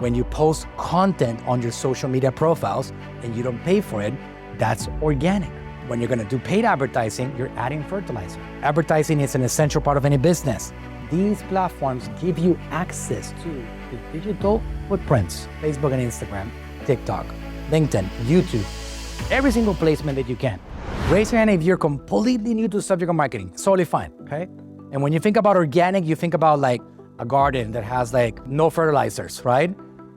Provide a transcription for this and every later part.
When you post content on your social media profiles and you don't pay for it, that's organic. When you're gonna do paid advertising, you're adding fertilizer. Advertising is an essential part of any business. These platforms give you access to the digital footprints, Facebook and Instagram, TikTok, LinkedIn, YouTube, every single placement that you can. Raise your hand if you're completely new to the subject of marketing. It's totally fine, okay? And when you think about organic, you think about like a garden that has like no fertilizers, right?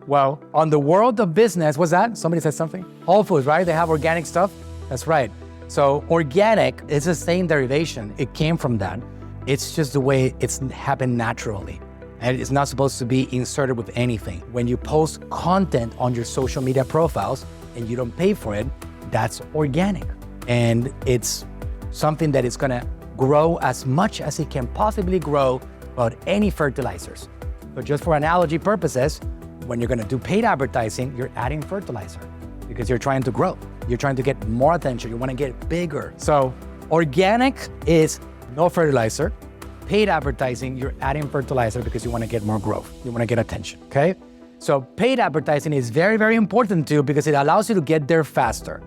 Well, on the world of business, what's that? Somebody said something? Whole Foods, right? They have organic stuff? That's right. So organic is the same derivation. It came from that. It's just the way it's happened naturally. And it's not supposed to be inserted with anything. When you post content on your social media profiles and you don't pay for it, that's organic. And it's something that is gonna grow as much as it can possibly grow without any fertilizers. So just for analogy purposes, when you're gonna do paid advertising, you're adding fertilizer because you're trying to grow. You're trying to get more attention. You wanna get bigger. So organic is no fertilizer. Paid advertising, you're adding fertilizer because you wanna get more growth. You wanna get attention, okay? So paid advertising is very, very important too because it allows you to get there faster.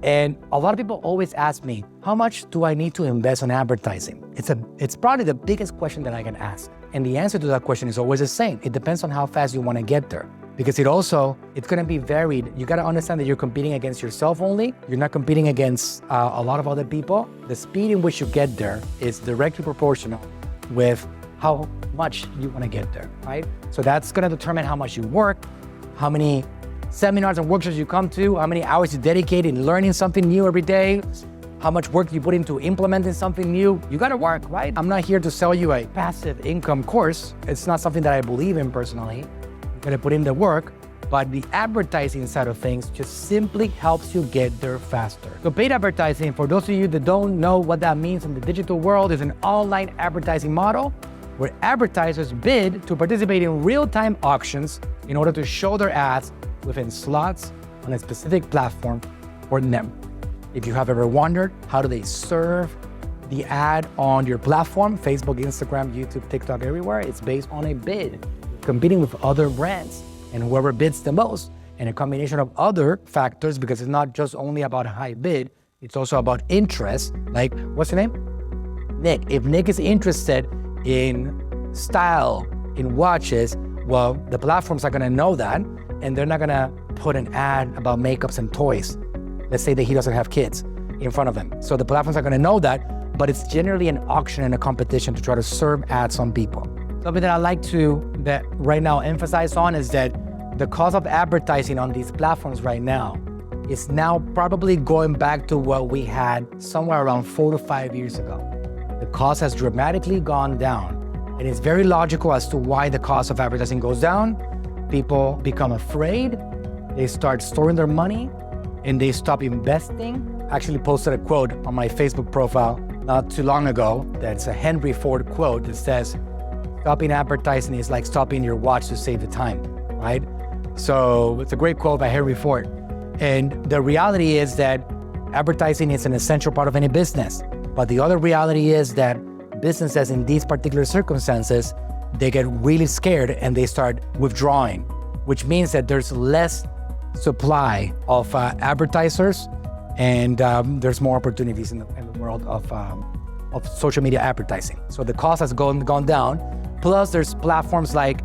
And a lot of people always ask me, how much do I need to invest in advertising? It's probably the biggest question that I can ask. And the answer to that question is always the same. It depends on how fast you wanna get there. Because it's gonna be varied. You gotta understand that you're competing against yourself only. You're not competing against a lot of other people. The speed in which you get there is directly proportional with how much you wanna get there, right? So that's gonna determine how much you work, how many seminars and workshops you come to, how many hours you dedicate in learning something new every day, how much work you put into implementing something new. You gotta work, right? I'm not here to sell you a passive income course. It's not something that I believe in personally. You gotta put in the work, but the advertising side of things just simply helps you get there faster. So paid advertising, for those of you that don't know what that means in the digital world, is an online advertising model where advertisers bid to participate in real-time auctions in order to show their ads within slots on a specific platform for them. If you have ever wondered, how do they serve the ad on your platform, Facebook, Instagram, YouTube, TikTok, everywhere, it's based on a bid, competing with other brands and whoever bids the most, and a combination of other factors, because it's not just only about a high bid, it's also about interest. Like, what's your name? Nick. If Nick is interested in style, in watches, well, the platforms are gonna know that, and they're not gonna put an ad about makeups and toys. Let's say that he doesn't have kids in front of him. So the platforms are gonna know that, but it's generally an auction and a competition to try to serve ads on people. Something that I like to right now emphasize on is that the cost of advertising on these platforms right now is now probably going back to what we had somewhere around 4 to 5 years ago. The cost has dramatically gone down, and it's very logical as to why the cost of advertising goes down. People become afraid, they start storing their money, and they stop investing. I actually posted a quote on my Facebook profile not too long ago that's a Henry Ford quote that says, stopping advertising is like stopping your watch to save the time, right? So it's a great quote by Henry Ford. And the reality is that advertising is an essential part of any business. But the other reality is that businesses in these particular circumstances, they get really scared and they start withdrawing, which means that there's less supply of advertisers, and there's more opportunities in the world of social media advertising. So the cost has gone down. Plus, there's platforms like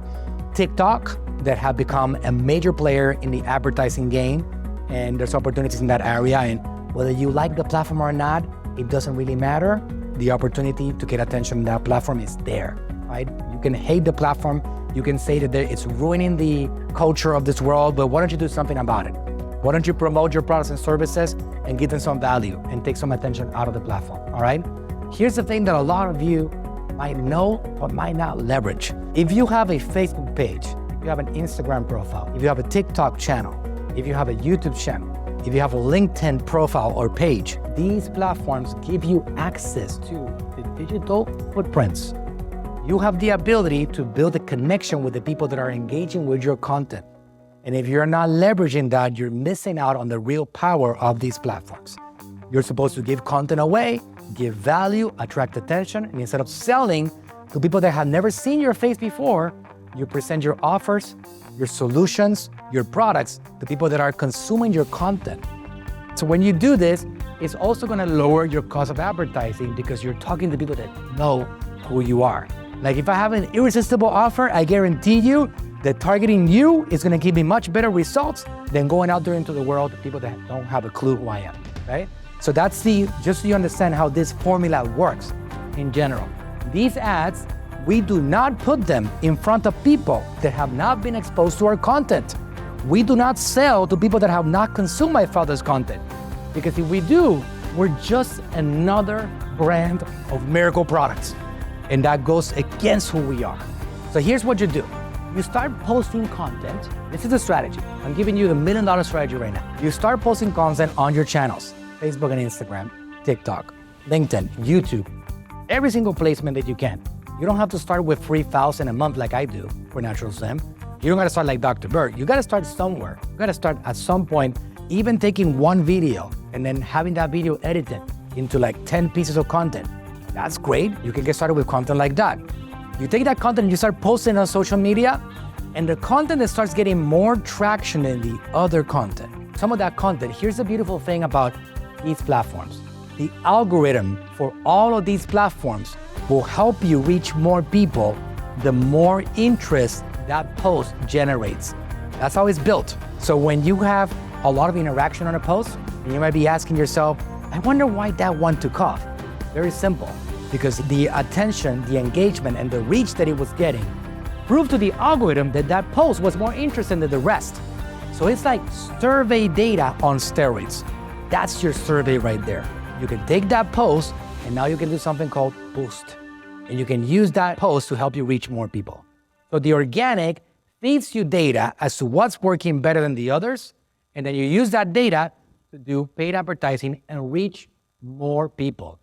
TikTok that have become a major player in the advertising game, and there's opportunities in that area. And whether you like the platform or not, it doesn't really matter. The opportunity to get attention on that platform is there, right? You can hate the platform. You can say that it's ruining the culture of this world, but why don't you do something about it? Why don't you promote your products and services and give them some value and take some attention out of the platform, all right? Here's the thing that a lot of you might know but might not leverage. If you have a Facebook page, if you have an Instagram profile, if you have a TikTok channel, if you have a YouTube channel, if you have a LinkedIn profile or page, these platforms give you access to the digital footprints. You have the ability to build a connection with the people that are engaging with your content. And if you're not leveraging that, you're missing out on the real power of these platforms. You're supposed to give content away, give value, attract attention, and instead of selling to people that have never seen your face before, you present your offers, your solutions, your products, the people that are consuming your content. So when you do this, it's also gonna lower your cost of advertising because you're talking to people that know who you are. Like if I have an irresistible offer, I guarantee you that targeting you is gonna give me much better results than going out there into the world to people that don't have a clue who I am, right? So that's just so you understand how this formula works in general. These ads, we do not put them in front of people that have not been exposed to our content. We do not sell to people that have not consumed my father's content. Because if we do, we're just another brand of miracle products. And that goes against who we are. So here's what you do. You start posting content. This is the strategy. I'm giving you the $1 million strategy right now. You start posting content on your channels, Facebook and Instagram, TikTok, LinkedIn, YouTube, every single placement that you can. You don't have to start with 3,000 a month like I do for Natural Slim. You don't gotta start like Dr. Bird. You gotta start somewhere. You gotta start at some point, even taking one video and then having that video edited into like 10 pieces of content. That's great. You can get started with content like that. You take that content and you start posting on social media, and the content that starts getting more traction than the other content. Some of that content, here's the beautiful thing about these platforms. The algorithm for all of these platforms will help you reach more people the more interest that post generates. That's how it's built. So when you have a lot of interaction on a post, and you might be asking yourself, I wonder why that one took off. Very simple, because the attention, the engagement, and the reach that it was getting proved to the algorithm that that post was more interesting than the rest. So it's like survey data on steroids. That's your survey right there. You can take that post, and now you can do something called boost. And you can use that post to help you reach more people. So the organic feeds you data as to what's working better than the others, and then you use that data to do paid advertising and reach more people.